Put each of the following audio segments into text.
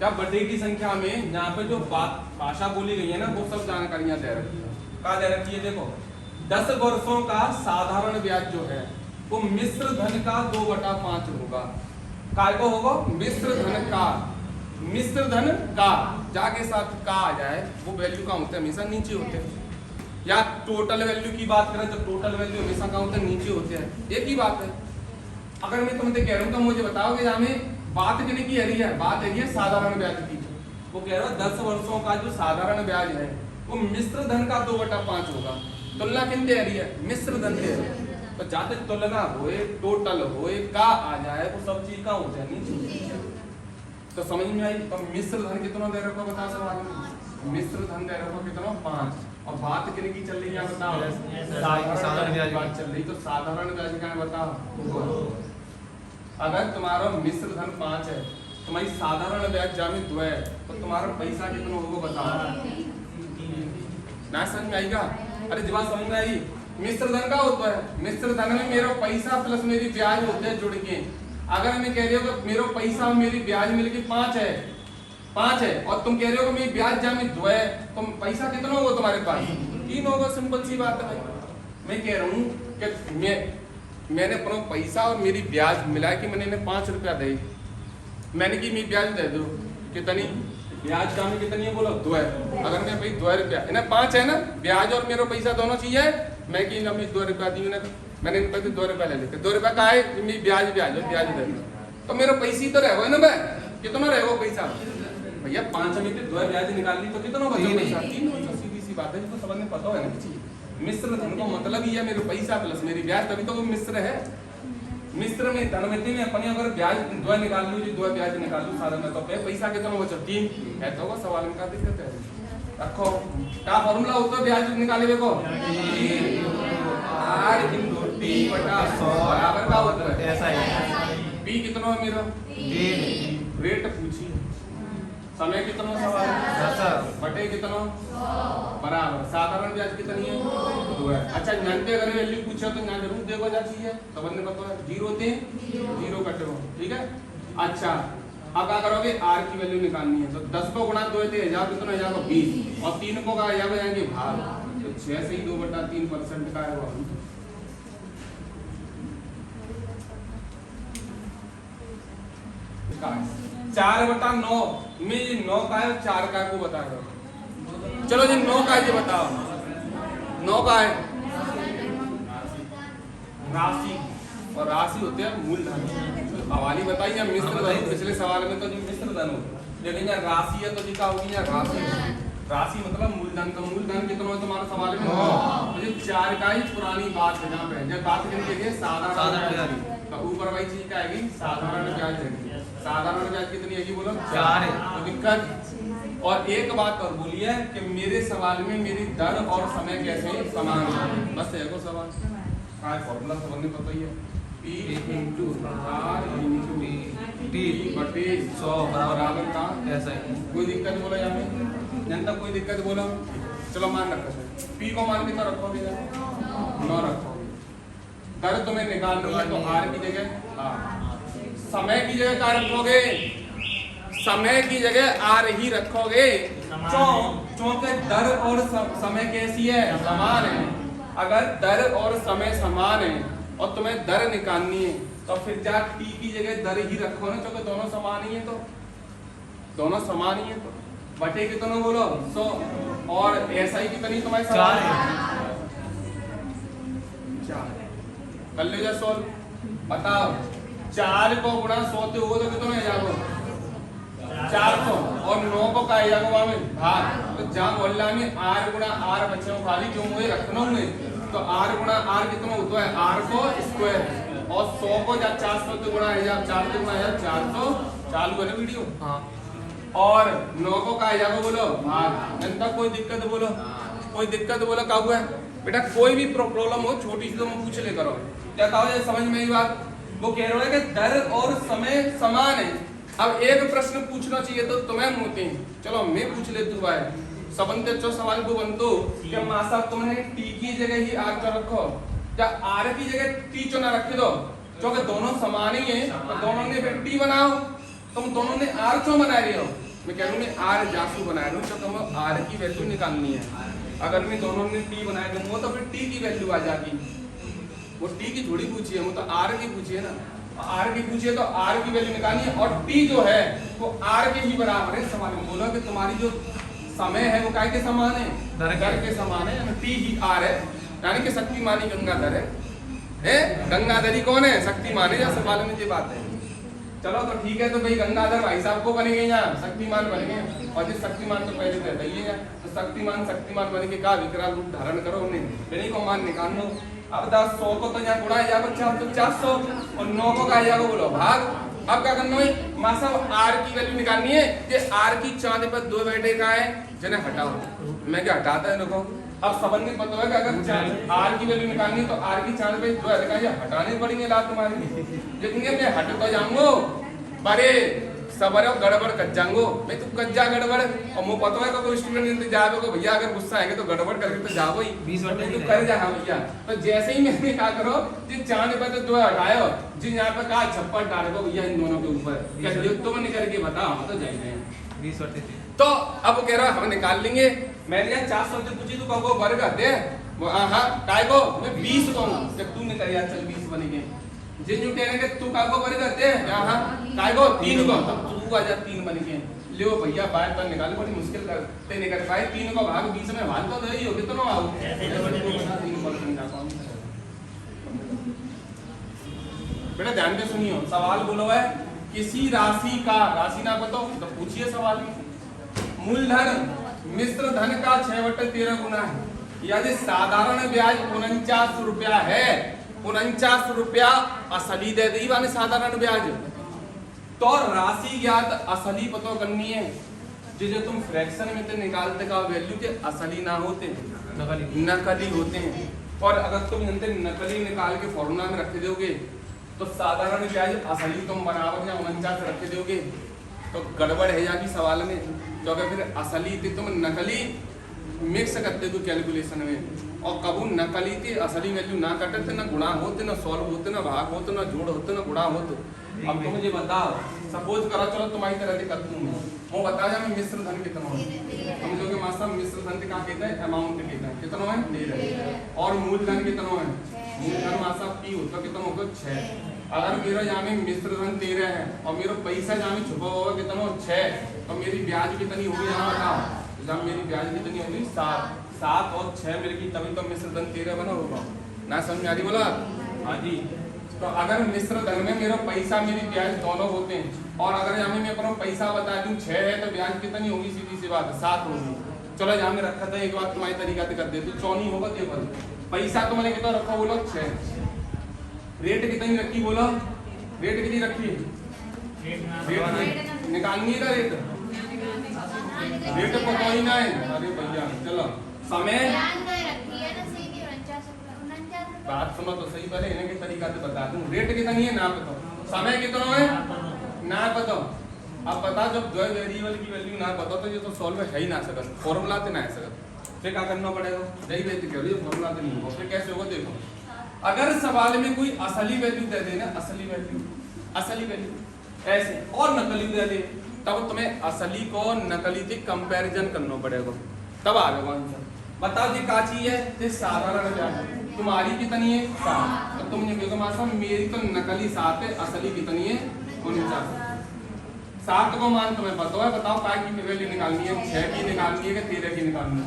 क्या बटे की संख्या में यहाँ पे जो भाषा बोली गई है ना वो सब जानकारियां दे रखी है। क्या दे रखी है देखो, 10 वर्षों का साधारण ब्याज जो है वो मिश्र धन का 2/5 होगा। काय को होगा? मिश्र धन का। मिश्र धन का जाके साथ का आ जाए वो वैल्यू का होता है हमेशा नीचे होते हैं, या टोटल वैल्यू की बात करें तो टोटल वैल्यू हमेशा का होता है नीचे होते हैं, एक ही बात है। अगर मैं तुमसे कह रहा हूँ तो मुझे बताओ कि हमें बात कितने की है, बात है साधारण ब्याज की। वो कह रहा है 10 वर्षों का जो साधारण ब्याज है वो मिश्र धन का 2/5 होगा। तुलना किन दे रही है? मिश्र धन दे रही है। तो जाते तुलना होए टोटल होए का आ जाए वो सब चीज का होता है नीचे। तो समझ में आई? तो मिश्र धन कितना दे रखा बता सवाल में? मिश्र धन दे रखा कितना? 5। और बात कितने की चल रही है बताओ? साधारण ब्याज बात चल रही। तो साधारण ब्याज क्या है बताओ? अगर तुम्हारा मिश्र धन 5 है, तुम्हारी साधारण ब्याज जामे 2 है, तो तुम्हारा पैसा कितना होगा बताओ? ना समझ में आएगा? अरे जवाब समझ में आई? मिश्र धन का होता है, मिश्र धन में मेरा पैसा प्लस मेरी ब्याज होते हैं जुड़ के। अगर मैं कह रही हूँ कि मेरा पैसा और मेरी ब्याज मिलके 5 है और तुम कह रहे हो कि मेरी ब्याज जामे 2 है, तो पैसा कितना होगा तुम्हारे पास? 3 होगा। सिंपल सी बात है भाई। मैं कह रहा हूँ कि मैंने अपना पैसा और मेरी ब्याज मिला के मैंने इन्हें 5 रुपया दे, मैंने की मेरी ब्याज दे दो कितनी? ब्याज का में कितनी है बोलो? 2 है। अगर मैं भाई 2 रुपया इन्हें 5 है ना, ब्याज और मेरा पैसा दोनों चीज है, मैं की 2 रुपया दी मैंने इन पैसे 2 रुपया ले लेते। 2 रुपया का है मेरी ब्याज दे तो मेरा पैसे तो रहो ना भाई, कितना रहो पैसा भैया? 5 में 2 ब्याज निकाल ली तो कितना बचा पैसा? 3। सीधी सी बात है, जिसको समझने पता है ना किसी। मिश्र धन का मतलब ही है मेरे पैसा प्लस मेरी ब्याज, तभी तो वो मिश्र है। मिश्र में धनमिति में अपनी अगर ब्याज 2 निकाल लूँ, 2 ब्याज निकाल लूँ सारा में, तो पैसा कितना बचा? 3 है। तो वो सवाल में क्या दिक्कत है? रखो क्या फॉर्मूला होता है ब्याज निकाले देखो, r × t / 100 बराबर क्या होता है? ऐसा है। p कितना है मेरा? रेट पूछी, समय कितना सवाल? 10 बटे कितना? बराबर साधारण ब्याज कितनी है? 2 है। अच्छा जानते अगर वैल्यू पूछा तो यहाँ जरूर देखो जाती है, समझ में पता है? 0 होते हैं, 0 कटे हो, ठीक है। अच्छा अब क्या करोगे? r की वैल्यू निकालनी है, तो 10 को गुणा 2 थे 1000 कितना? 1000 को 20 और 3 को का जाएंगे भाग, तो 6 से ही 2/3% का है वो। 4/9 में ये 9 का है 4 का है वो बता दो। चलो जी 9 का है ये बताओ। 9 का है राशि, और राशि होते हैं मूलधन। हवाली बताइए मिश्र धन, पिछले सवाल में तो जी मिश्र धन हो, लेकिन यहाँ राशि है तो जी क्या होगी? यहाँ राशि, राशि मतलब मूलधन। तो मूलधन कितना है तुम्हारा सवाल में? तो 4 का ही पुरानी बात है जहाँ पे, जब बात करने के लिए साधारण ब्याज, तो ऊपर वाली चीज क्या आएगी? साधारण ब्याज है। साधारण ब्याज कितनी आएगी बोलो? 4 है। तो दिक्कत। और एक बात और बोलिए कि मेरे सवाल में मेरी दर और समय कैसे समान है, बस है वो सवाल। काय फॉर्मूला समझने पता ही है, p × r × t बटे 100 बराबर का ऐसा है। कोई दिक्कत बोला यहाँ में? जनता कोई दिक्कत बोला? चलो मान रखो, p को मान के तो रखोगे 9 रखोगे। दर तुम्हें निकाल लूंगा तो r की जगह समय की जगह क्या रखोगे? समय की जगह r ही रखोगे। क्योंकि दर और समय कैसी है? समान है। अगर दर और समय समान है और तुम्हें दर निकालनी है तो फिर जा t की जगह दर ही रखो ना, क्योंकि दोनों समान ही है। तो दोनों समान ही है तो बटे कितना बोलो? 100। और ऐसा ही कितनी तुम्हारी सवाल है? 4 कर ले जा 100। बताओ 4 को गुणा 100 से होगा तो कितना है जाओ? 400। और 9 को का जाएगा वहां में भाग, तो जहां मोहल्ला में r × r बच्चों खाली जो मुझे रखना हूं, तो r × r कितना होता है? r को स्क्वायर, और 100 को 400 से गुणा 1000, 4 से गुणा 1000, 400 चालू है ना वीडियो? हाँ। और 9 को का जाएगा बोलो भाग। जनता कोई दिक्कत बोलो? कोई दिक्कत बोलो? क्या हुआ बेटा? कोई भी प्रॉब्लम हो छोटी सी तो मैं पूछ ले करो, क्या कहो समझ में आई बात? वो कह रहा है कि दर और समय समान है। अब एक प्रश्न पूछना चाहिए तो तुम्हें मोती, चलो मैं पूछ ले तू भाई सबंध अच्छा सवाल को बनतो कि मासा तुमने t की जगह ही r को रखो, या r की जगह t चुना रखे दो, क्योंकि दोनों समान ही हैं तो दोनों ने फिर t बनाओ। तुम दोनों ने आर क्यों बना रहे हो? मैं कह रहा हूँ मैं आर जासू बना रहा हूँ, तो तुम आर की वैल्यू निकालनी है। अगर मैं दोनों ने टी बनाया दूंगा तो फिर टी की वैल्यू आ जाएगी। वो टी की थोड़ी पूछी है, वो तो आर की पूछी है ना। आर की पूछी है तो आर की वैल्यू निकालनी है, और टी जो है वो आर के ही बराबर है। सवाल में बोला कि तुम्हारी जो समय है वो काय के समान है? दर के समान है। टी ही आर है, यानी कि शक्तिमानी गंगाधर है। गंगाधरी कौन है? शक्तिमान है। या सवाल में ये बात है। चलो तो ठीक है, तो भाई गंगाधर भाई साहब को बनेंगे यहाँ शक्तिमान बनेंगे, और जिस शक्तिमान तो पहले तो रहता ही है। तो शक्तिमान बन के कहा विकराल रूप धारण करो, उन्हें बिनी को मान निकाल लो। अब 100 को तो यहाँ गुणा जाएगा 400, और 9 को कहा जाएगा बोलो भाग। अब क्या करना है? मासा आर की वैल्यू निकालनी है कि आर की चांद पर 2 बैठे का है जिन्हें हटाओ। मैं क्या हटाता है देखो। अब सबन में पता है कि अगर आर की वैल्यू निकालनी है तो आर की चांद पे 2 हटाने पड़ेंगे लात तुम्हारी। लेकिन मैं हट तो जाऊंगो बड़े सबर गड़बड़ कर जाऊंगो मैं, तो कज्जा गड़बड़। और मुझे पता है कि कोई स्टूडेंट इंतजार को भैया अगर गुस्सा आएंगे तो गड़बड़ करके तो जाओ ही 20 तो कर जा भैया। तो जैसे ही मैंने कहा करो जिस चांद पे तो 2 हटाओ, जिन यहाँ पे कहा छप्पर डाल दो भैया इन दोनों के ऊपर, तुम निकल के बताओ तो जाएंगे 20 तो अब कह रहा हम निकाल लेंगे। मैंने यहाँ 400 से पूछी तो कहो वर्ग आते हैं। हाँ काय को मैं 20 कहूँ जब तू निकल यार चल 20 बनेंगे। जिन जो कह रहे हैं तू काय को वर्ग आते हैं यहाँ काय को 3 को तू आ जा 3 बनेंगे। ले भैया बाहर पर निकाल, बड़ी मुश्किल करते नहीं कर पाए। 3 को भाग 20 में भाग तो यही हो कितना आओ बेटा ध्यान से सुनियो। सवाल बोलो है किसी राशि का, राशि ना बताओ तो पूछिए सवाल में। मूलधन मिश्र धन का 6/13 गुना है, यदि साधारण ब्याज 49 रुपया है, 49 रुपया असली दे दी माने साधारण ब्याज, तो राशि ज्ञात असली पतो करनी है। जो तुम फ्रैक्शन में तो निकालते का वैल्यू के असली ना होते नकली होते हैं। और अगर तुम नकली निकाल के फॉर्मूला में रख दोगे तो साधारण ब्याज असली तुम बराबर या 49 रख दोगे तो गड़बड़ है जाएगी सवाल में। तो अगर फिर असली थी तुम नकली मिक्स करते तो कैलकुलेशन में, और कबू नकली थी असली वैल्यू ना कटते, ना गुणा होते, ना सॉल्व होते, ना भाग होते, ना जोड़ होते, ना गुणा होते। अब तुम मुझे बताओ, सपोज करो चलो तुम्हारी तरह से करती हूँ वो बता जा मैं मिश्र धन कितना है। हम लोग मास्टर मिश्र धन का कहते हैं अमाउंट कहते हैं कितना है 13, और मूलधन कितना है मूलधन मास्टर पी होता कितना होगा 6। अगर मेरा यहाँ में मिश्र धन 13 है और मेरा पैसा जहाँ में छुपा होगा कितना 6, तो मेरी ब्याज कितनी होगी यहाँ बताओ। जब मेरी ब्याज कितनी होगी 7 और 6 मिल गई तभी तो मिश्र धन 13 बना होगा ना। समझ आ रही बोला? हाँ जी। तो अगर मिश्र धन में मेरा पैसा मेरी ब्याज दोनों होते हैं, और अगर यहाँ में मैं अपना पैसा बता दूं 6 है तो ब्याज कितनी होगी? सीधी सी बात 7 होगी। चलो यहाँ में रखा था एक बात तुम्हारी तरीका से कर दे तो 14 होगा। देखो पैसा तो मैंने कितना रखा बोलो 6, रेट कितनी रखी बोलो? रेट कितनी रखी? रेट निकालनी का रेट पता ही ना है। अरे भैया चलो समय बात सुनो तो सही, पहले इन्हें के तरीका से बता दूं। रेट कितनी है ना बताओ, समय कितना है ना बताओ। अब बता जब जो वेरिएबल की वैल्यू ना बताओ तो ये तो सॉल्व है ही ना सकत, फॉर्मूला से ना है सकत। फिर क्या करना पड़ेगा? यही बेटी कह रही है फॉर्मूला से नहीं होगा। फिर कैसे होगा देखो, अगर सवाल में कोई असली वैल्यू दे देना, असली वैल्यू ऐसे और नकली दे दे, तब तुम्हें असली को नकली से कंपैरिजन करना पड़ेगा, तब आ जाएगा आंसर। बताओ जी का चीज है ये साधारण ब्याज, तुम्हारी कितनी है 7, तो तुम ये कहोगे मास्टर मेरी तो नकली 7 है, असली कितनी है 49। 7 को मान तुम्हें पता है, बताओ काय की वैल्यू निकालनी है? 6 की निकालनी है कि 13 की निकालनी है?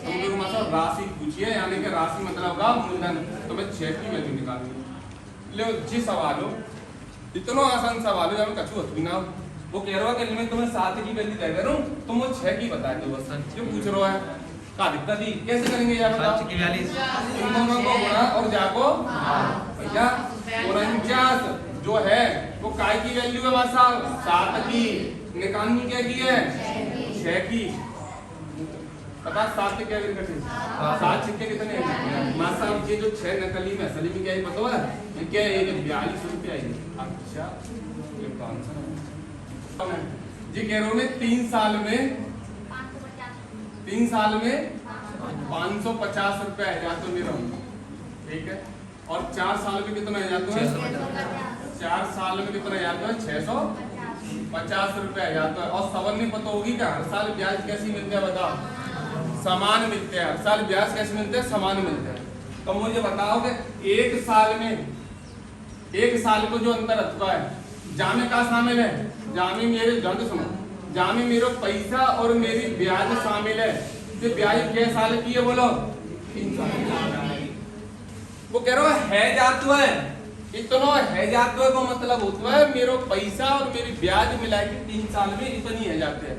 तुम लोग मास्टर राशि पूछिए, यानी कि राशि मतलब होगा मूलधन, तुम्हें 6 की वैल्यू निकालनी है। लो जी सवाल हो, इतना आसान सवाल हो जब कछु होती ना। वो कह रहा है कि मैं तुम्हें 7 की वैल्यू दे रहा हूँ, तुम वो 6 की बता दो बस। क्यों पूछ रहा है? का दिक्कत ही कैसे करेंगे यार बताओ? इन दोनों को गुणा और जाको भैया 49 जो है वो काय की वैल्यू है मासा 7 की, निकालनी क्या की है 6 की। पता 7 के क्या कटे 7 सिक्के कितने हैं मासा? ये जो 6 नकली में असली में क्या है पता है क्या है? 42 रुपया है। अच्छा ये कौन सा जी कह रहा हूँ मैं 3 साल में 550 रुपया है या तो मेरा, ठीक है। और 4 साल में कितना है या तो 4 साल में कितना या तो है 600 50 रुपया आ जाता है। और सबन में पता होगी क्या हर साल ब्याज कैसी मिलते हैं बताओ, समान मिलते हैं। हर साल ब्याज कैसे मिलते हैं, समान मिलते हैं। तो मुझे बताओ कि एक साल में, एक साल को जो अंतर रखता है, जामे का शामिल है, जामे मेरे ध्यान सुनो, जामे मेरा पैसा और मेरी ब्याज शामिल है। तो ब्याज क्या साल की है बोलो, 3 साल। वो कह रहा है जाता है इतना, है जाता है का मतलब होता है मेरा पैसा और मेरी ब्याज मिला के 3 साल में इतनी है जाते हैं।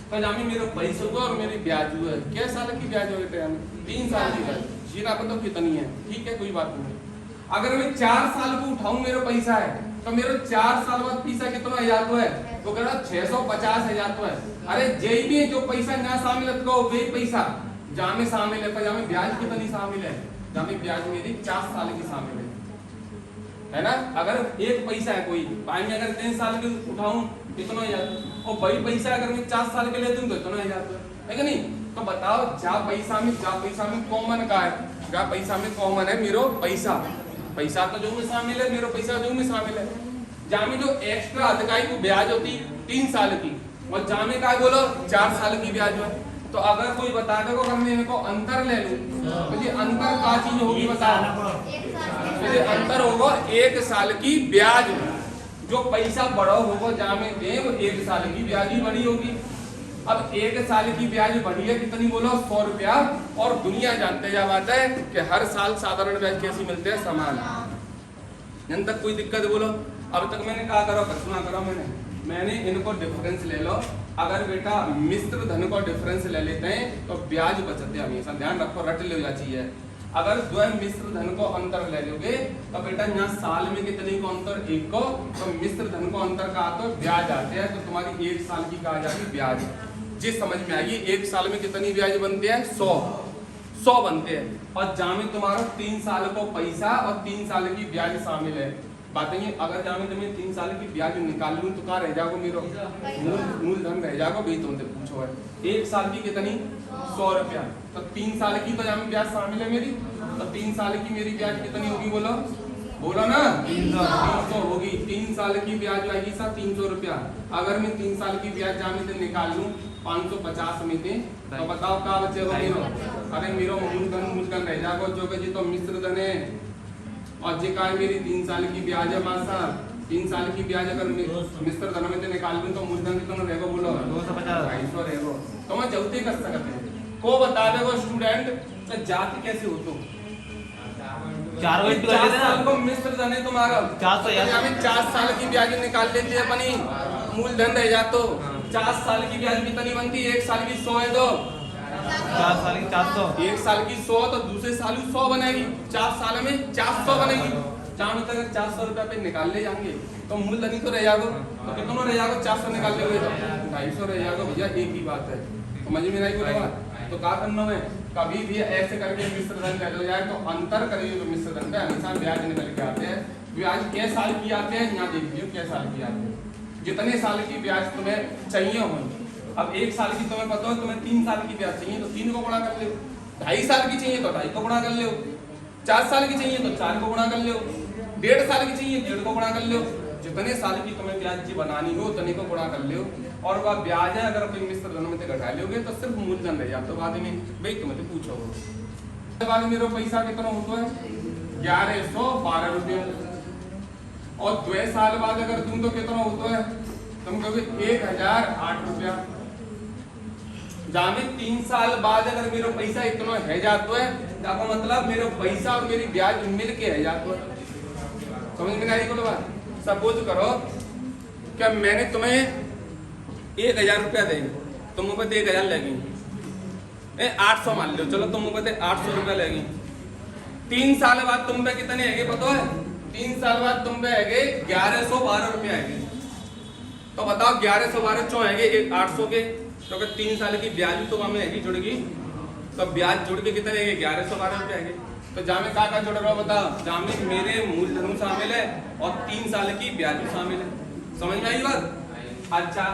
तो जामे मेरा पैसा हुआ और मेरी ब्याज हुआ, क्या साल की ब्याज हो गए, 3 साल की ब्याज। जीना पता कितनी है, ठीक है कोई बात नहीं। अगर मैं 4 साल को उठाऊं मेरा पैसा है, तो मेरा 4 साल बाद पैसा कितना है जाता है, तो कह रहा 650 है जाता है। अरे जे भी जो पैसा ना शामिल है तो वही पैसा जामे शामिल है, पर जामे ब्याज कितनी शामिल है, जामे ब्याज मेरी 4 साल की शामिल है ना। अगर एक पैसा है कोई भाई मैं अगर 3 साल के उठाऊं इतना ही जाता है, और वही पैसा अगर मैं 4 साल के लेती हूँ तो इतना ही जाता है कि नहीं। तो बताओ जा पैसा में कॉमन का है, जा पैसा में कॉमन है मेरो पैसा, पैसा तो जो में शामिल है, मेरो पैसा जो में शामिल है। जामे जो एक्स्ट्रा अधिकाई को ब्याज होती 3 साल की, और जामे का बोलो 4 साल की ब्याज है। तो अगर कोई बता दो अगर मैं इनको अंतर ले लूं तो ये अंतर का चीज होगी बताओ, ये अंतर होगा 1 साल की ब्याज। जो पैसा बड़ा होगा जामे दे वो 1 साल की ब्याज ही बड़ी होगी। अब 1 साल की ब्याज बढ़ी है कितनी बोलो, 100 रुपया। और दुनिया जानते जा बात है कि हर साल साधारण ब्याज कैसी मिलते हैं, समान। जन तक कोई दिक्कत बोलो। अब तक मैंने कहा करो सुना करो, मैंने इनको डिफरेंस ले लो। अगर बेटा मिश्र धन को डिफरेंस ले लेते हैं तो ब्याज बचते हैं, हमेशा ध्यान रखो, रट ले चाहिए। अगर द्वय मिश्र धन को अंतर ले लोगे तो बेटा यहाँ साल में कितने को अंतर, 1 को, तो मिश्र धन को अंतर का तो ब्याज आते हैं, तो तुम्हारी 1 साल की कहा जाएगी ब्याज। जिस समझ में आएगी 1 साल में कितनी ब्याज बनते हैं, 100 बनते हैं। और जामे तुम्हारा 3 साल को पैसा और 3 साल की ब्याज शामिल है। बातें ये अगर जामे तुम्हें 3 साल की ब्याज निकाल लूं तो क्या रह जाएगा, मेरो मूलधन रह जाएगा भाई, तुमसे पूछो है 1 साल की कितनी 100 रुपया, तो 3 साल की तो जामे ब्याज शामिल है मेरी, तो 3 साल की मेरी ब्याज कितनी होगी बोलो, बोलो ना 300 होगी। 3 साल की ब्याज आएगी सर 300 रुपया। अगर मैं 3 साल की ब्याज जामे से निकाल लूं 550 में थे, तो बताओ क्या बचेगा मेरो, अरे मेरो मूलधन रह जाएगा जो कि जी तो मिश्र धन है, और जी का मेरी 3 साल की ब्याज है मासा। 3 साल की ब्याज अगर मिश्र धन में से निकाल लूं तो मूलधन कितना रहेगा बोलो, 250 रहेगा। तो मैं जल्दी कर सकते हैं को बता देगा स्टूडेंट तो जाति कैसे हो, तो 4 साल को मिश्र धन है तुम्हारा, 4 साल की ब्याज निकाल लेते हैं अपनी, मूलधन रह जातो। 4 साल की ब्याज कितनी बनती है, 1 साल की 100 है, तो 4 साल की 400, 1 साल की 100 तो दूसरे साल 100 बनेगी, 4 साल में 400 बनेगी। 4 तक 400 रुपया पे निकाल ले जाएंगे तो मूलधन ही तो रह जाएगा, तो कितना रह जाएगा, 400 निकाल ले तो 250 रह जाएगा भैया, एक ही बात है। समझ में नहीं कोई बात, तो क्या करना है, कभी भी ऐसे करके मिश्र धन कर जाए तो अंतर करिए तो मिश्र धन पे हमेशा ब्याज निकल के आते हैं। ब्याज क्या साल की आते हैं, यहाँ देख लीजिए क्या साल की आते हैं, जितने साल की ब्याज तुम्हें चाहिए हो। अब 1 साल की तुम्हें पता हो तुम्हें 3 साल की ब्याज चाहिए तो 3 को गुणा कर लो, 2.5 साल की चाहिए तो 2.5 को गुणा कर लो, 4 साल की चाहिए तो 4 को गुणा कर लो, 1.5 साल की चाहिए 1.5 को गुणा कर लो। जितने साल की तुम्हें ब्याज जी बनानी हो उतने को गुणा कर लो। और वह ब्याज है अगर कोई मिश्र धन में से घटा लोगे तो सिर्फ मूलधन रह जाता। तो बाद में भाई तुम्हें तो पूछो बाद मेरा पैसा कितना होता है, 1112 रुपये। और 2 साल बाद अगर तुम तो कितना होता है, तुम कहोगे 1008 रुपया। जामे 3 साल बाद अगर मेरा पैसा इतना है जाता है तो मतलब मेरा पैसा और मेरी ब्याज मिल के है जाता है। समझ में आई कोई बात। सपोज करो क्या मैंने तुम्हें 1000 रुपया देंगे, तुम मुझे 1000 लगेंगे, 800 मान लो, चलो तुम मुझे 800 रुपया लगेंगे। 3 साल बाद तुम पे कितने है पता है, 3 साल बाद तुम पे है 1112 रुपया है। तो बताओ 1112 चो है 800 के, तो 3 साल की ब्याज भी तो हमें है जुड़ेगी, तो ब्याज जुड़ के कितने है 1112 रुपया है। तो जामे का जुड़ रहा बताओ, जामे मेरे मूलधन शामिल है और 3 साल की ब्याज भी शामिल है। समझ में आई बात। अच्छा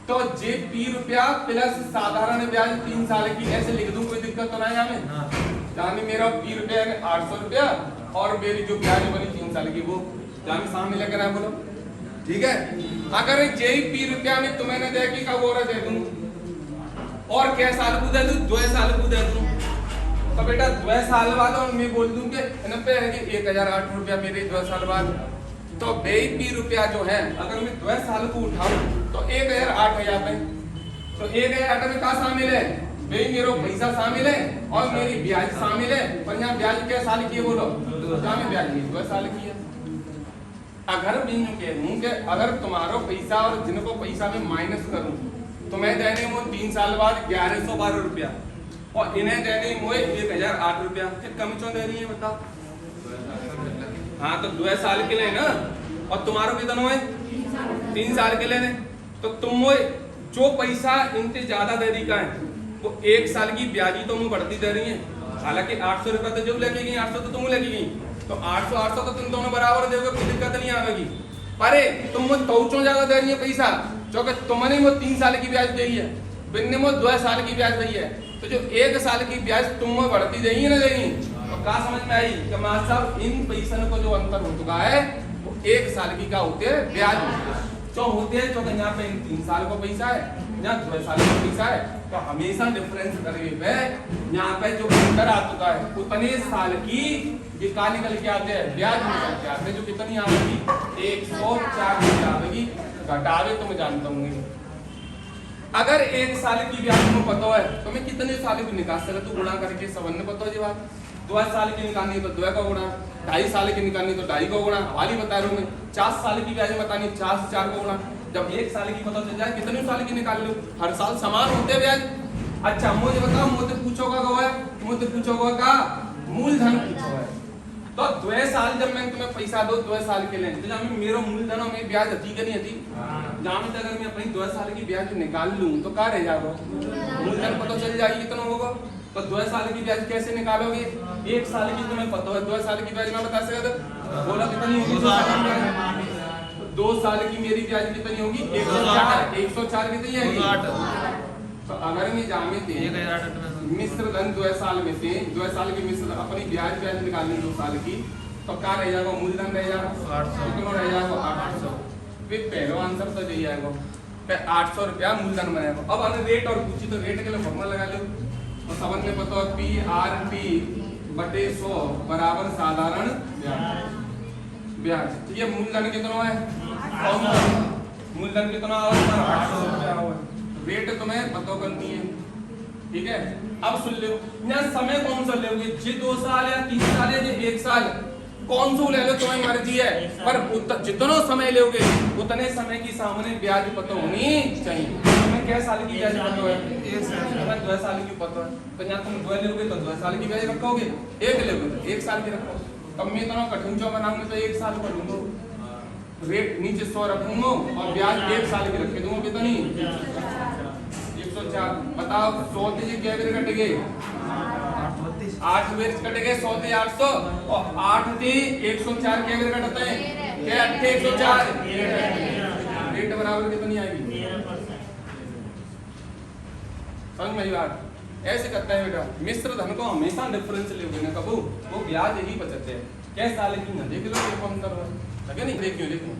तो जे P रुपया प्लस साधारण ब्याज 3 साल की ऐसे लिख दूं, कोई दिक्कत तो नहीं हमें। जामे मेरा P रुपया है 800 रुपया और मेरी जो ब्याज बनी 3 साल की वो जामे शामिल है, बोलो ठीक है। अगर यही पी रुपया में तुम्हें न दे कि कब और दे दूं और क्या साल को दे दूं, 2 साल को दे दूं, तो बेटा 2 साल बाद और मैं बोल दूं कि इन पे 1008 रुपया मेरे 2 साल बाद, तो पी रुपया जो है अगर मैं 2 साल को उठाऊं तो 1008 हो जाते हैं। तो 1008 में क्या शामिल है, भाई मेरा पैसा शामिल है और मेरी ब्याज शामिल है। और यहाँ ब्याज क्या साल की है बोलो, क्या में ब्याज 2 साल की है। अगर मैं कहूँ कि अगर तुम्हारा पैसा और जिनको पैसा में माइनस करूं तो मैं देने मुझे 3 साल बाद 1112 रुपया और इन्हें देने मुझे 1008 रुपया, फिर कम क्यों दे रही है बताओ। हाँ तो 2 साल के लिए ना, और तुम्हारा कितना है 3 साल के लिए, तो तुम जो पैसा इनसे ज्यादा दे रही का है वो 1 साल की ब्याजी तो मुझे बढ़ती दे रही है। हालांकि 800 रुपया तो जो लेके गई 800 तो तुम लेके गई, तो 800 तो तुम दोनों बराबर दोगे, कोई दिक्कत नहीं आएगी। पर तुम मुझे तौचों ज्यादा दे रही है पैसा, क्योंकि तुमने मुझे 3 साल की ब्याज दी है, बिन्ने मुझे 2 साल की ब्याज दी है, तो जो 1 साल की ब्याज तुम बढ़ती देगी ना देगी, तो क्या समझ में आई कि मास्टर साहब इन पैसा को जो अंतर हो चुका है वो 1 साल की का होते है ब्याज होते हैं, क्यों होते हैं क्योंकि यहाँ पे 3 साल का पैसा है, यहाँ 2 साल का पैसा है, तो हमेशा डिफरेंस करने पे यहाँ पे जो अंतर आ चुका है उतने साल की ये का निकल के आते हैं ब्याज निकल के आते हैं, जो कितनी आवेगी 104 रुपया आवेगी, घटावे तो मैं जानता हूँ। अगर 1 साल की ब्याज में पता है तो मैं कितने साल की निकाल सकता, तू गुणा करके सबन ने पता है बात। 2 साल की निकालनी तो 2 का गुणा, 2.5 साल की निकालनी तो 2.5 का गुणा, वाली बता रहा हूँ मैं। 4 साल की ब्याज बतानी 4 से 4 का गुणा, जब 1 साल की पता चल जाए कितने साल की निकाल लो, हर साल समान होते ब्याज। अच्छा मुझे बताओ, मुझे पूछोगा क्या है, मुझे पूछोगा का मूलधन पूछोगा, तो 2 साल जब मैं तुम्हें पैसा दो 2 साल के लिए, तो जब मैं मेरा मूलधन और मेरी ब्याज हती कि नहीं हती, जहाँ में अगर मैं अपनी 2 साल की ब्याज निकाल लूं तो क्या रह जाएगा, मूलधन पता चल जाएगी कितना होगा। तो 2 साल की ब्याज कैसे निकालोगे, 1 साल की तुम्हें पता है, 2 साल की ब्याज मैं बता सकता बोला कितनी होगी, 2 साल की मेरी ब्याज कितनी होगी 104 कितनी है। तो अगर मैं जामे थे मिश्र धन 2 साल में से 2 साल की मिश्र अपनी ब्याज निकालनी 2 साल की, तो क्या रह जाएगा, मूलधन रह जाएगा 800, कितना रह जाएगा 800। फिर पहला आंसर तो यही आएगा 800 रुपया मूलधन बनेगा। अब अगर रेट और पूछी तो रेट के लिए फॉर्मूला लगा लो, तो समझ में पता है PRT बटे 100 बराबर साधारण ब्याज। ये मूलधन कितना है, मूलधन कितना 800 रुपया, रेट तुम्हें पता करनी है, ठीक है। अब सुन लो यहाँ समय कौन सा लोगे, जी 2 साल या 3 साल या 1 साल, कौन सा ले लो तुम्हारी मर्जी है, पर जितना समय लोगे उतने समय की सामने ब्याज पता होनी चाहिए। तुम्हें क्या साल की ब्याज पता है, 2 साल की पता है, तो यहाँ तुम 2 लोगे तो 2 साल की ब्याज रखोगे, 1 लोगे तो 1 साल की रखोगे। तब मैं इतना कठिन चो बनाऊंगा तो 1 साल पर लूंगा, रेट नीचे 100 रखूंगा और ब्याज 1 साल की रखे दूंगा, कितनी 104। बताओ 100 से क्या कट गए 8 बेर कट गए, 100 से 800 और 8 से 104 क्या कटते हैं, क्या 104, रेट बराबर कितनी आएगी, समझ में बात। ऐसे करता है बेटा, मिश्र धन को हमेशा डिफरेंस ले ना कबू, वो ब्याज यही बचते हैं, क्या साल की ना देख लो देखो अंतर है नहीं, देखियो देखियो।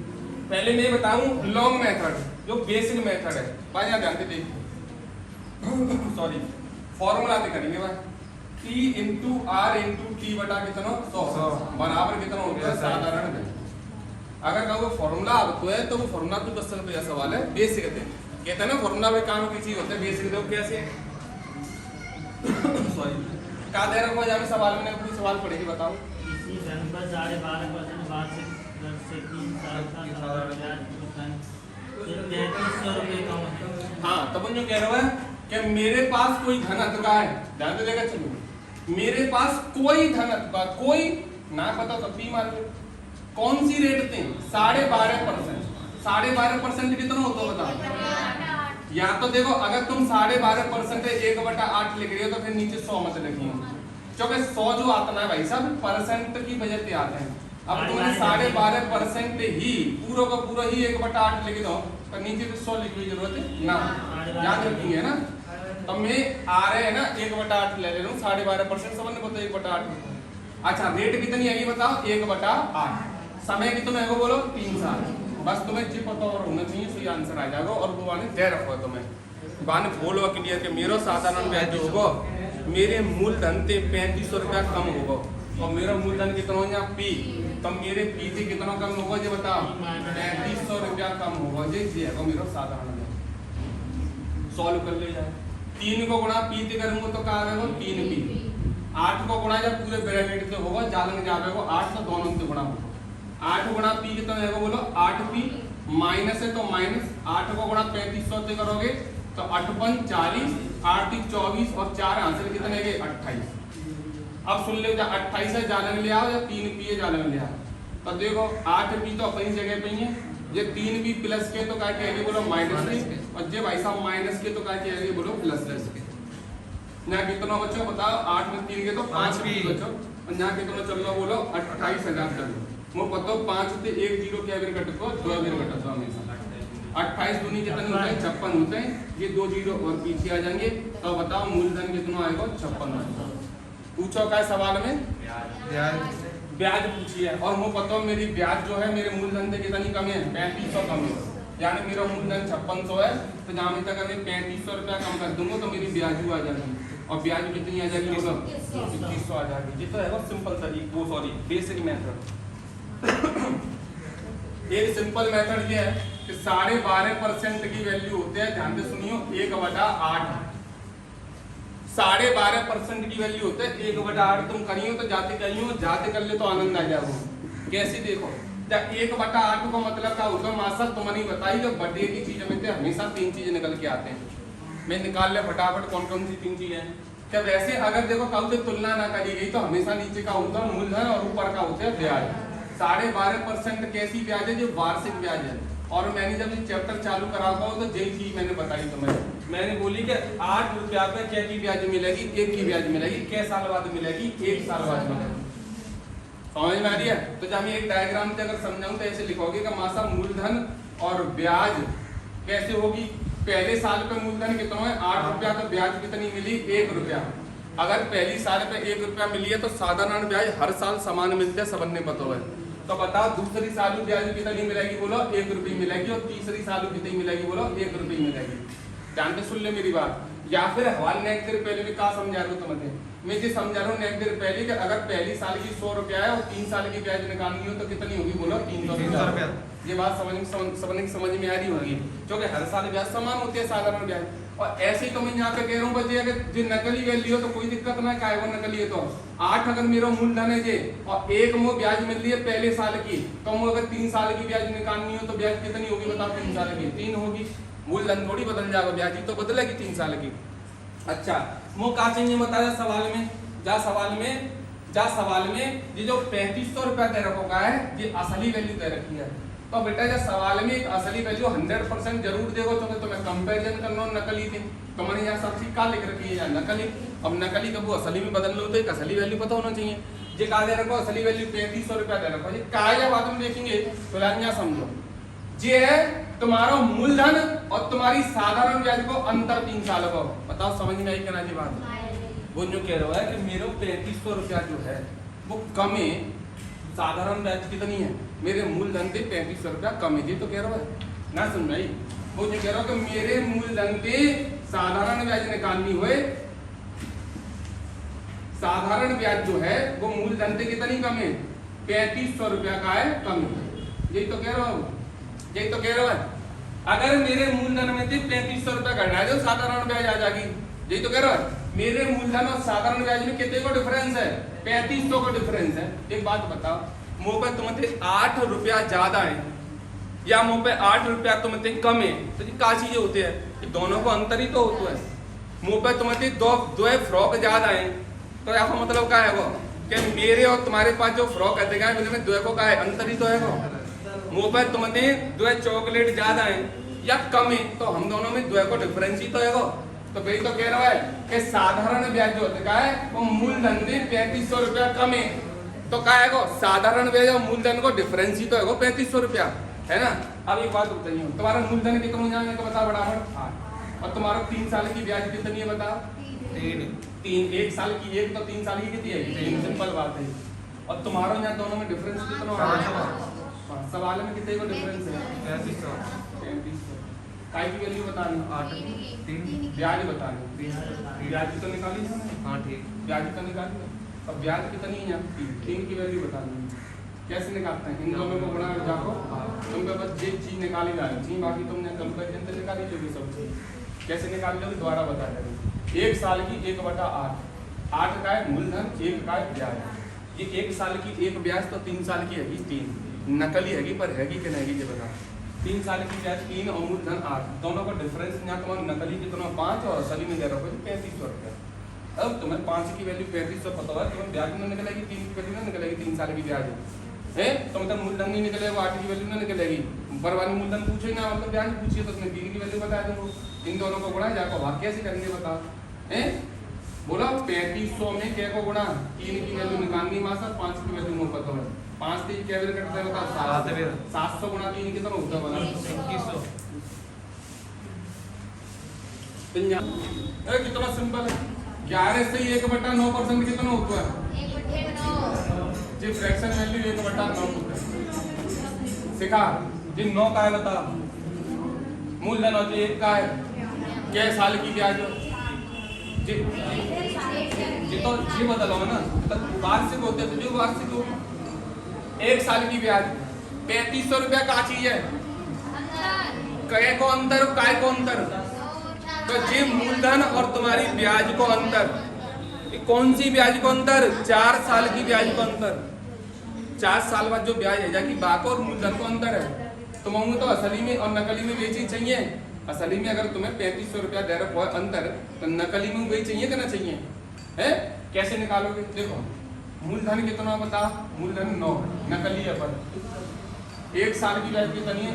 पहले मैं बताऊं लॉन्ग मेथड जो बेसिक मेथड है, भाई यहाँ ध्यान से देखिए, सॉरी फॉर्मूला से करेंगे भाई, T into R into T बटा कितना 100 बराबर कितना होता है साधारण ब्याज। अगर कहो फॉर्मूला तो है तो वो फॉर्मूला तो 10 रुपया सवाल है, बेसिक कहते हैं ना फॉर्मूला में काम की चीज होता है, बेसिक देखो कैसे सॉरी का दे रहा हूं जब सवाल में कोई सवाल पढ़ेगी बताओ। इसी धन पर 12.5% वार्षिक दर से 3 साल का ब्याज भुगतान 3300 रुपए का है। हां तब जो कह रहा है कि मेरे पास कोई धन अथवा है, ध्यान से देखा चलो, मेरे पास कोई धन अथवा कोई ना पता तो पी मान लो, कौन सी रेट थे 12.5%, 12.5% कितना होता बताओ। या तो देखो अगर तुम 12.5% 1/8 लिख रहे हो तो फिर नीचे 100 मत लिखिए, क्योंकि 100 जो आता है भाई साहब परसेंट की वजह से आता है। अब तुमने 12.5% ही पूरा का पूरा ही 1/8 लिख दो तो नीचे तो 100 लिखने की जरूरत है ना, याद रखेंगे ना। तो मैं आ रहे हैं ना 1/8 ले रहा हूँ, 12.5% समझ में 1/8। अच्छा रेट कितनी आएगी बताओ 1/8, समय कितना है वो बोलो 3 साल, बस तुम्हें जी पता और होना चाहिए, सही आंसर आ जाएगा। और वो वाले दे रखो तुम्हें बाने बोलो क्लियर के मेरो साधारण ब्याज जो होगा मेरे मूलधन से 3500 रुपया कम होगा, और मेरा मूलधन कितना हो यहाँ पी, तो मेरे पी से कितना कम होगा जी बताओ, 3500 रुपया कम होगा जी। ये है मेरा साधारण ब्याज। सॉल्व कर ले जाए, 3 को गुणा पी से करूंगा तो क्या आएगा 3 पी, 8 को गुणा जब पूरे ब्रैकेट से होगा जालन जाएगा 8 तो दोनों से गुणा होगा, 8 गुणा पी कितना आएगा बोलो 8 पी, माइनस है तो माइनस, 8 को गुणा 3500 से करोगे तो 8 5 40, 8 3 24 और 4 आंसर कितने है 28। अब सुन ले 28 है जालन ले आओ या 3 पी है जालन ले आओ, तो देखो 8 पी तो अपनी जगह पे ही है, ये 3 पी प्लस के तो क्या कहेंगे बोलो माइनस के, और जब भाई साहब माइनस के तो क्या कहेंगे बोलो प्लस के। यहाँ कितना बच्चों बताओ 8 में 3 के तो 5 पी बच्चों, और यहाँ कितना चल रहा बोलो 28,000 चल रहा। मैं पता 5 से 1 0 क्या बेर कट को 2 बेर कट तो हमेशा 28 दूनी कितने होते हैं 56 होते हैं, ये 2 0 और पीछे आ जाएंगे, तो बताओ मूलधन कितना आएगा 56। पूछो क्या सवाल में ब्याज पूछिए, और मैं पता मेरी ब्याज जो है मेरे मूलधन से कितनी कम है 3500 कम है, यानी मेरा मूलधन 5600 है, तो जहाँ तक मैं 3500 रुपया कम कर दूंगा तो मेरी ब्याज आ जाएगी, और ब्याज कितनी आ जाएगी बोलो 2100 आ जाएगी। ये तो है सिंपल तरीका, वो सॉरी बेसिक मेथड। एक सिंपल मेथड ये है कि 12.5% की वैल्यू होते हैं, ध्यान से सुनियो 1/8, 12.5% की वैल्यू होते हैं 1/8, तुम करियो तो जाते करियो, जाते कर ले तो आनंद आ जाओ। कैसे देखो जब 1/8 का मतलब क्या होता है मास्टर तुम्हें नहीं बताई, जो बटे की चीज में हमेशा 3 चीजें निकल के आते हैं, मैं निकाल ले फटाफट कौन कौन सी 3 चीजें हैं। क्या वैसे अगर देखो कल से तुलना ना करी गई तो हमेशा नीचे का होता है मूलधन और ऊपर का होता है ब्याज। 12.5% कैसी ब्याज है जो वार्षिक ब्याज है, और मैंने जब ये चैप्टर चालू कराता हूँ तो यही चीज मैंने बताई तुम्हें, मैंने बोली कि 8 रुपया पे क्या की ब्याज मिलेगी, 1 की ब्याज मिलेगी, कै साल बाद मिलेगी 1 साल बाद मिलेगी। समझ में आ रही है? तो जब मैं एक डायग्राम से अगर समझाऊं तो ऐसे लिखोगे कि मासा मूलधन और ब्याज कैसे होगी, पहले साल पे मूलधन कितना है 8 रुपया, तो ब्याज कितनी मिली 1 रुपया। अगर पहली साल पे 1 रुपया मिली है तो साधारण ब्याज हर साल समान मिलते हैं, सबने पता है, तो बताओ दूसरी साल ब्याज कितनी मिलेगी बोलो 1 रुपये मिलेगी, और तीसरी साल कितनी मिलेगी बोलो 1 रुपये मिलेगी। ध्यान से सुन ले मेरी बात, या फिर हवाल नेक्स्ट देर पहले भी कहा समझा रहा हूँ तुम्हें, मैं ये समझा रहा हूँ नेक्स्ट देर पहले कि अगर पहली साल की 100 रुपया है और 3 साल की ब्याज निकालनी हो तो कितनी होगी बोलो 300 रुपया। ये बात समझ में आ रही होगी, क्योंकि हर साल ब्याज समान होती है साधारण ब्याज। और ऐसे ही तो मैं यहाँ पे कह रहा हूँ बच्चे अगर जो नकली वैल्यू हो तो कोई दिक्कत ना, क्या है वो नकली है तो 8 अगर मेरा मूलधन है जे और 1 मो ब्याज मिल रही है पहले साल की, तो मुझे अगर 3 साल की ब्याज निकालनी हो तो ब्याज कितनी होगी बताओ 3 साल की 3 होगी, मूलधन थोड़ी बदल जाएगा, ब्याज ही तो बदलेगी 3 साल की। अच्छा वो क्या चाहिए बताया सवाल में, जा सवाल में ये जो 3500 रुपया दे रखा है ये असली वैल्यू दे रखी है, तो बेटा जब सवाल में एक असली वैल्यू 100% जरूर देखो तो तुम्हें कंपैरिजन करना नकली थी, तो मैंने यहाँ सब चीज का लिख रखी है नकली, अब नकली कब असली में बदल लो तो एक असली वैल्यू पता होना चाहिए। ये कहा दे रखो असली वैल्यू 3500 रुपया दे रखो, ये क्या बाद में देखेंगे तो यहाँ समझो ये है तुम्हारा मूलधन और तुम्हारी साधारण ब्याज को अंतर 3 साल को, बताओ समझ में आई क्या जी बात। वो जो कह रहा है कि मेरे 3500 रुपया जो है वो कम है, साधारण ब्याज कितनी है मेरे मूलधन से 3500 रुपया कम है, तो कह रहा है ना सुन भाई, वो जो कह रहा है कि मेरे मूलधन से साधारण ब्याज निकालनी हुए, साधारण ब्याज जो है वो मूलधन से कितनी कम है 3500 रुपया का है कम है, यही तो कह रहा हूँ, यही तो कह रहा है। अगर मेरे मूलधन में से 3500 रुपया घटा दो साधारण ब्याज आ जाएगी, यही तो कह रहा है। मेरे मूलधन और साधारण ब्याज में कितने को डिफरेंस है 3500 का डिफरेंस है। एक बात बताओ मुंह पे तुम्हारे 8 रुपया ज्यादा है या मुंह पे 8 रुपया तुम्हारे कम है, तो क्या चीजें होती है कि दोनों को अंतर ही तो होता है। मुंह पे तुम्हारे दो फ्रॉक ज्यादा है तो यहाँ मतलब क्या है वो कि मेरे और तुम्हारे पास जो फ्रॉक है उनमें दो को क्या है अंतर ही तो है वो। मुंह पे तुम्हारे 2 चॉकलेट ज्यादा है या कम है तो हम दोनों में 2 को डिफरेंस ही तो है वो। तो भाई तो कह रहा है कि साधारण ब्याज जो होता है वो मूलधन से 3500 रुपया कम है, तो क्या है वो साधारण ब्याज और मूलधन को डिफरेंस ही तो है वो 3500 रुपया है ना। अब एक बात बताइए तुम्हारा मूलधन कितना जाएगा तो बताओ बराबर 8 और तुम्हारा 3 साल की ब्याज कितनी है बताओ 3 1 साल की 1 तो 3 साल की कितनी है 3, सिंपल बात है। और तुम्हारा यहाँ दोनों में डिफरेंस कितना सवाल में कितने का डिफरेंस है? 3500। काय की वैल्यू बतानी? 3 ब्याज बतानी। ब्याज की तो निकाली इसने? हाँ ठीक। ब्याज की तो निकाली। अब ब्याज कितनी है? 3 की वैल्यू बतानी। कैसे निकालते हैं? इन दोनों को गुणा कर जाओ, तुम पे बस ये चीज निकाली जा रही थी, बाकी तुमने कंपैरिजन से निकाली लोगी सब चीज। कैसे निकाल लोगे दोबारा बता देंगे। 1 साल की 1/8, 8 का है मूलधन, 1 का है ब्याज। ये 1 साल की 1 ब्याज तो 3 साल की हैगी 3, नकली हैगी पर हैगी कि नहीं ये बता। 3 साल की ब्याज 3 और मूलधन 8, दोनों का डिफरेंस यहाँ तुम्हारा नकली कितना 5 और असली में दे रहा हो 3500 रुपया। अब तुम्हें 5 की वैल्यू 3500 पता है, तुम्हें ब्याज नहीं निकलेगी, 3 की वैल्यू नहीं निकलेगी, 3 साल की ब्याज है तो मतलब मूलधन नहीं निकलेगा, 8 की वैल्यू नहीं निकलेगी। बर्बाद मूलधन पूछे ना, मतलब ब्याज पूछिए तो उसमें 3 की वैल्यू बता दूंगा। इन दोनों को गुणा जाकर भाग कैसे करेंगे बता। बोला 3500 में क्या को गुणा, 3 की वैल्यू निकालनी मासा, 5 की वैल्यू नहीं पता है। 5 से क्या वैल्यू कटता है बता, 700 गुणा 3 कितना होता है बना 2100। कितना सिंपल है। 11 से 1/9% कितना होता है? जी फ्रैक्शन वैल्यू 1/9 होता है। सिखा जी 9 का है बता, मूलधन और 1 का है, क्या साल की ब्याज जी तो जी बदलो ना, वार्षिक होते तो जो वार्षिक हो। 1 साल की ब्याज 3500 रुपया का चीज है, काय को अंतर, काय को अंतर तो जी मूलधन और तुम्हारी ब्याज को अंतर। कौन सी ब्याज को अंतर? 4 साल की ब्याज को अंतर। 4 साल बाद जो ब्याज है जाकि बाको और मूलधन को अंतर है। तुम्हें तो असली में और नकली में वे चीज चाहिए। असली में अगर तुम्हें 3500 रुपया दे रहा है अंतर, तो नकली में वही चाहिए कि ना चाहिए है? कैसे निकालोगे? देखो मूलधन कितना बता, मूलधन 9, नकली है पर 1 साल की ब्याज कितनी है?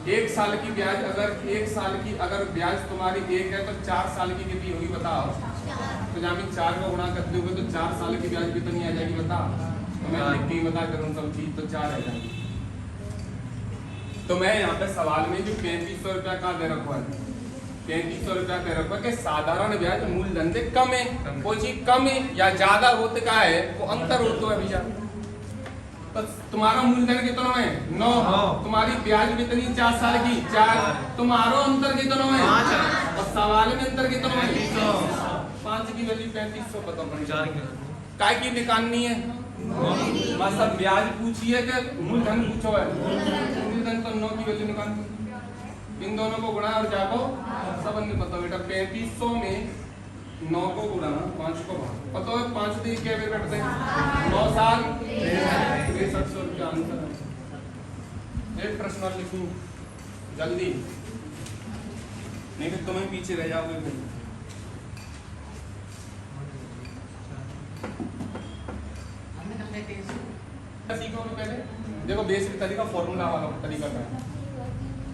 1 साल की ब्याज, अगर 1 साल की अगर ब्याज तुम्हारी 1 है तो 4 साल की कितनी होगी बताओ। तो जहाँ भी 4 को गुणा करते होगे तो 4 साल की ब्याज कितनी आ जाएगी बता। तो मैं लिख के बता करूँ सब चीज, तो 4 आ जाएगी। तो मैं यहाँ पे सवाल में जो 3500 रुपया का दे रखा है, 3500 रुपया दे रखा है कि साधारण ब्याज मूलधन से कम है। कोई चीज कम है या ज्यादा होते का है वो अंतर होता है भैया। तो तुम्हारा मूलधन कितना है? 9। तुम्हारी ब्याज कितनी? 4 साल की 4। तुम्हारा अंतर कितना है? 5। और सवाल में अंतर कितना है? 5 की वैल्यू 3500 बताओ। काय की निकालनी है? बस अब ब्याज पूछिए कि मूलधन पूछो है। मूलधन तो 9 की वैल्यू निकालनी। इन दोनों को गुणा और जाको सब नहीं पता बेटा। 3500 में 9 को गुणा 5 को भाग, पता है 5 से क्या वे कटते हैं? 9 साल 6300 रुपया आंसर है। एक प्रश्न और लिखूं जल्दी, नहीं तो तुम्हें पीछे रह जाओगे फिर। सीखो पहले, देखो बेसिक तरीका फॉर्मूला वाला तरीका क्या है।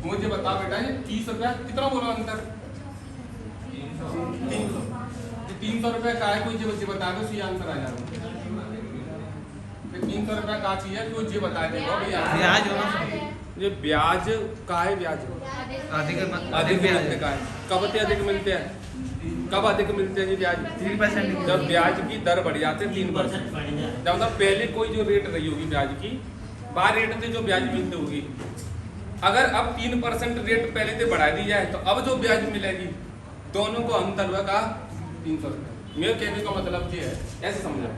मुझे बता बेटा ये 30 रुपया कितना बोलो अंतर? 300। 300 रुपया का है, कोई जी बच्चे बता दो, सी आंसर आ जाएगा। 300 रुपया का चीज है, कोई जी बता देगा ब्याज होना ये ब्याज का है। ब्याज अधिक ब्याज का है। कब अधिक मिलते हैं? कब अधिक मिलते हैं जी ब्याज? 3%। जब ब्याज की दर बढ़ जाती है 3%। जब मतलब पहले कोई जो रेट रही होगी ब्याज की, बार रेट से जो ब्याज मिलती होगी, अगर अब 3% रेट पहले से बढ़ा दी जाए तो अब जो ब्याज मिलेगी दोनों को अंतर हुआ का 300 रुपये। मेरे कहने का मतलब ये है, ऐसे समझो,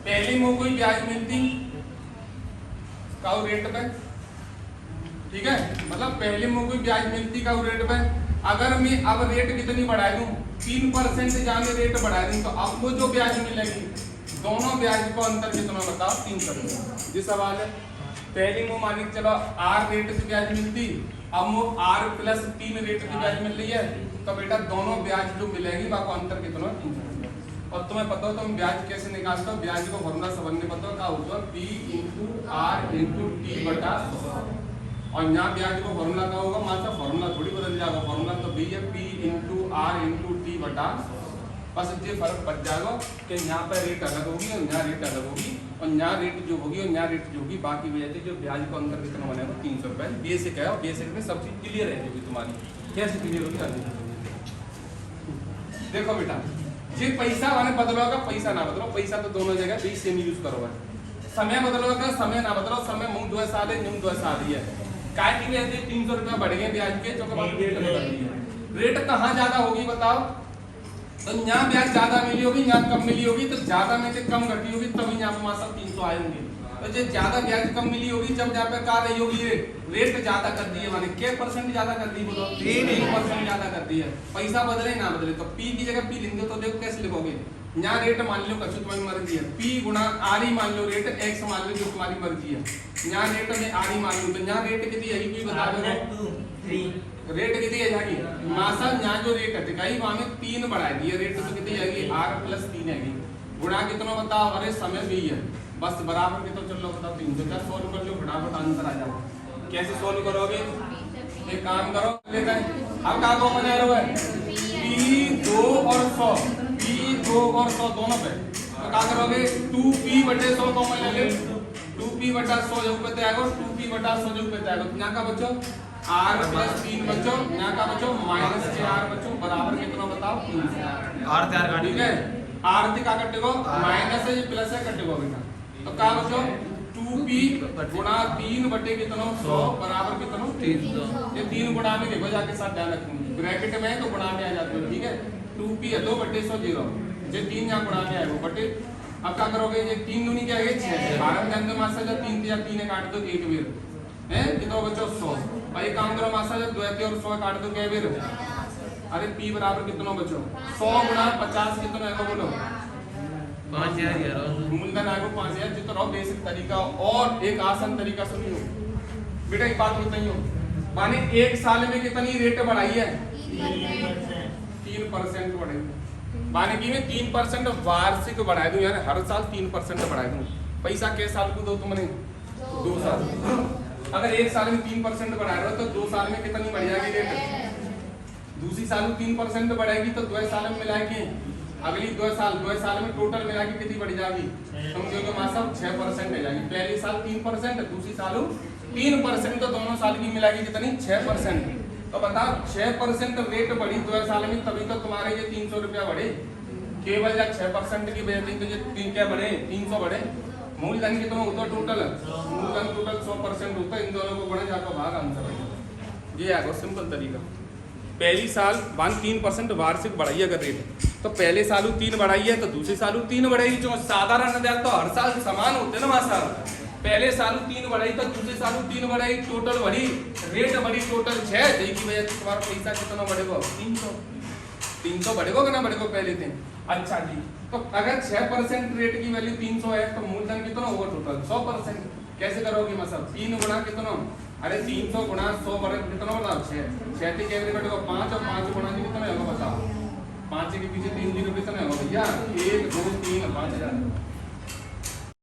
पहली में कोई ब्याज मिलती का रेट पे, ठीक है, मतलब पहले में कोई ब्याज मिलती का रेट पे, अगर मैं अब रेट कितनी बढ़ा दूं 3% जाने रेट बढ़ा दूं तो अब वो जो ब्याज मिलेगी दोनों ब्याज को अंतर कितना बताओ? 300 रुपये। ये सवाल है। पहली में मान के चलो आर रेट की ब्याज मिलती, अब वो आर प्लस 3 रेट की ब्याज मिल रही है, तो बेटा दोनों ब्याज जो मिलेगी वहाँ को अंतर कितना? 300 रुपये। और तुम्हें पता हो तुम ब्याज कैसे निकालते हो? ब्याज को फॉर्मूला समझने पता हो क्या होता है? P into R into T बटा 100। और यहाँ ब्याज को फॉर्मूला क्या होगा? मात्र फॉर्मूला थोड़ी बदल जाएगा, फॉर्मूला तो भी है P into R into T बटा 100। बस ये फर्क बच जाएगा कि यहाँ पर रेट अलग होगी और यहाँ रेट अलग होगी, और यहाँ रेट जो होगी और यहाँ रेट जो होगी, बाकी वजह से जो ब्याज को अंतर कितना बनेगा? 300 रुपये। बेसिक है, और बेसिक में सब चीज क्लियर है होगी तुम्हारी। कैसे क्लियर होगी? देखो बेटा, जी पैसा मैंने बदलो का पैसा ना बदलो, पैसा तो दोनों जगह भी सेम यूज करो। समय बदलो का समय ना बदलो, समय मुंह 2 साल है, न्यूम 2 साल ही है। काय की वजह से 300 रुपया बढ़ गए ब्याज के, जो रेट कहाँ ज्यादा होगी बताओ? तो यहाँ ब्याज ज्यादा मिली होगी, यहाँ कम मिली होगी, तो ज्यादा में से कम घटी होगी, तभी यहाँ पे मासा 300 आए होंगे। तो जो ज्यादा ब्याज कम मिली होगी, जब यहाँ पे का रही होगी रेट ज्यादा कर दी है, माने क्या परसेंट ज्यादा कर दी बोलो? 3% ज्यादा कर दी है। पैसा बदले ना बदले तो पी की जगह पी लिखेंगे तो देखो कैसे लिखोगे? यहाँ रेट मान लो कछु तुम्हारी मर्जी है, पी गुणा आर ही मान लो, रेट एक्स मान लो जो तुम्हारी मर्जी है। यहाँ रेट में आर ही मान लो, तो यहाँ रेट कितनी है ये बता दो। रेट कितनी है जाएगी मासा? यहाँ जो रेट है कहीं वहां में 3 बढ़ा दिए, रेट तो कितनी आएगी? आर प्लस 3 आएगी। गुणा कितना बताओ? अरे समय भी है बस बराबर के, तो चलो बताओ 300 क्या सोल्व कर लो, फटाफट आंसर आ जाओ। कैसे सोल्व करोगे? एक काम करो, लेते हैं अब का को बना रहे हो P 2 और 100, P 2 और 100 दोनों पे, तो क्या करोगे? 2P बटे 100 कॉमन ले ले, 2P बटा 100 जो पे आएगा, 2P बटा 100 जो पे आएगा। यहाँ का बच्चों R प्लस 3 बच्चों, यहाँ का बच्चों माइनस 4 बच्चों, बराबर कितना बताओ? 3 और तैयार कर ठीक है। R का कटेगो माइनस है, प्लस है कटेगो बेटा, तो क्या बच्चों 2P गुणा 3 बटे कितना 100 बराबर कितना 300। ये 3 गुणा में देखो जाके साथ ध्यान रखना, ब्रैकेट में है तो गुणा में आ जाते हो, ठीक है। 2P है 2 बटे 100 0, ये 3 यहाँ गुणा में आएगा बटे। अब क्या करोगे? ये 3 दूनी क्या है 6, 12 के अंदर मासा जब 3 या 3 काट दो एक बेर है कितना बच्चों 100। और ये काम करो मासा जब 2 और 100 काट दो क्या बेर? अरे P बराबर कितना बच्चों 100 गुणा 50 कितना है बोलो? 5000 मूलधन आएगा 5000 जितना रहो बेसिक तरीका। और एक आसान तरीका सुनियो बेटा, एक बात बताइयो, माने 1 साल में कितनी रेट बढ़ाई है? 3% बढ़ाई। माने कि मैं 3% वार्षिक बढ़ा दूं, यानी हर साल 3% बढ़ा दूं। पैसा के साल को दो तुमने? 2 साल। अगर 1 साल में 3% बढ़ा रहे हो तो 2 साल में कितनी बढ़ जाएगी रेट? दूसरी साल में 3% बढ़ाएगी तो 2 साल में मिलाएगी, अगली 2 साल में टोटल मिला के कितनी बढ़ जाएगी? समझोगे मासा 6% हो जाएगी। पहले साल 3%, दूसरी साल 3%, तो दोनों साल की मिलाएगी कितनी? 6%। तो बताओ 6% रेट बढ़ी 2 साल में, तभी तो तुम्हारे ये 300 रुपया बढ़े। केवल या 6% की वजह से तो ये क्या बढ़े? 300 बढ़े। मूलधन कितना होता टोटल? मूलधन टोटल 100% होता है, इन दोनों को बढ़े जाकर भाग आंसर आएगा। ये आएगा सिंपल तरीका। पहली साल 3% वार्षिक बढ़ाई अगर रेट, तो पहले साल 3 बढ़ाई है तो दूसरी साल 3 बढ़ाई। जो साधारण ब्याज तो हर साल समान होते ना मासा, पहले साल 3 बढ़ाई तो दूसरे साल 3 बढ़ाई, टोटल बढ़ी, रेट बढ़ी टोटल 6, की वजह से तुम्हारा पैसा कितना बढ़ेगा? 300 बढ़ेगा कि ना बढ़ेगा पहले दिन? अच्छा जी, तो अगर 6% रेट की वैल्यू 300 है तो मूलधन कितना होगा टोटल? 100%। कैसे करोगे मतलब? 3 गुणा कितना? अरे 300 गुणा 100 बड़े कितना बताओ? 6 के कैसे कटेगा? 5 और 5 गुणा कितना होगा बताओ? 5 के पीछे 3 जीरो कितना होगा भैया? 1 2